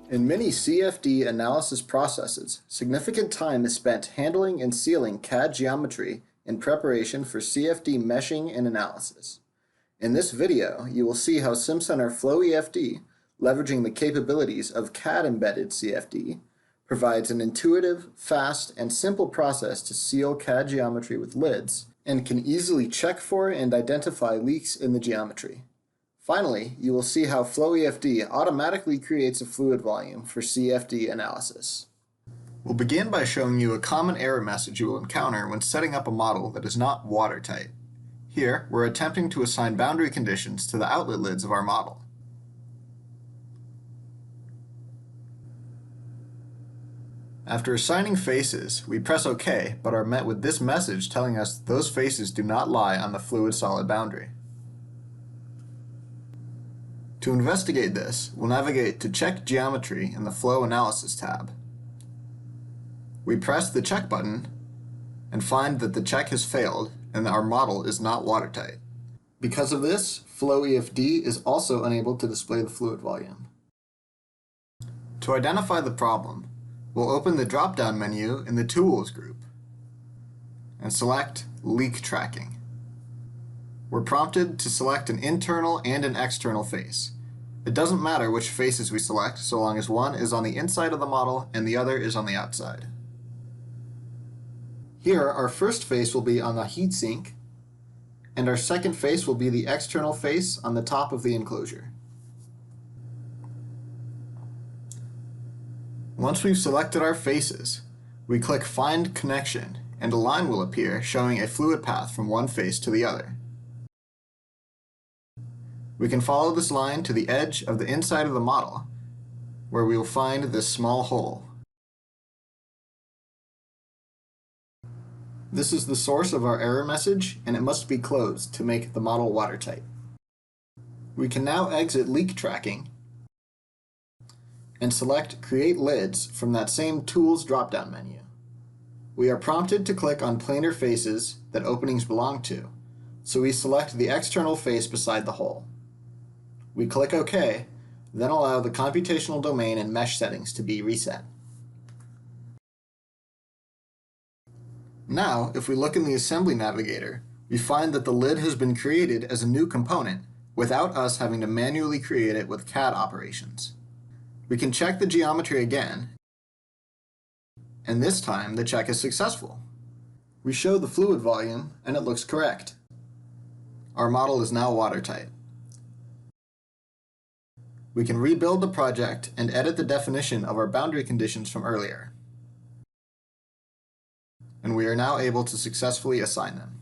In many CFD analysis processes, significant time is spent handling and sealing CAD geometry in preparation for CFD meshing and analysis. In this video, you will see how SimCenter Floefd, leveraging the capabilities of CAD-embedded CFD, provides an intuitive, fast, and simple process to seal CAD geometry with lids, and can easily check for and identify leaks in the geometry. Finally, you will see how Floefd automatically creates a fluid volume for CFD analysis. We'll begin by showing you a common error message you will encounter when setting up a model that is not watertight. Here, we're attempting to assign boundary conditions to the outlet lids of our model. After assigning faces, we press OK, but are met with this message telling us that those faces do not lie on the fluid-solid boundary. To investigate this, we'll navigate to Check Geometry in the Flow Analysis tab. We press the Check button and find that the check has failed and that our model is not watertight. Because of this, Floefd is also unable to display the fluid volume. To identify the problem, we'll open the drop-down menu in the Tools group and select Leak Tracking. We're prompted to select an internal and an external face. It doesn't matter which faces we select so long as one is on the inside of the model and the other is on the outside. Here, our first face will be on the heatsink, and our second face will be the external face on the top of the enclosure. Once we've selected our faces, we click Find Connection, and a line will appear showing a fluid path from one face to the other. We can follow this line to the edge of the inside of the model, where we will find this small hole. This is the source of our error message, and it must be closed to make the model watertight. We can now exit leak tracking and select Create Lids from that same Tools drop-down menu. We are prompted to click on planar faces that openings belong to, so we select the external face beside the hole. We click OK, then allow the computational domain and mesh settings to be reset. Now, if we look in the Assembly Navigator, we find that the lid has been created as a new component without us having to manually create it with CAD operations. We can check the geometry again, and this time the check is successful. We show the fluid volume, and it looks correct. Our model is now watertight. We can rebuild the project and edit the definition of our boundary conditions from earlier. And we are now able to successfully assign them.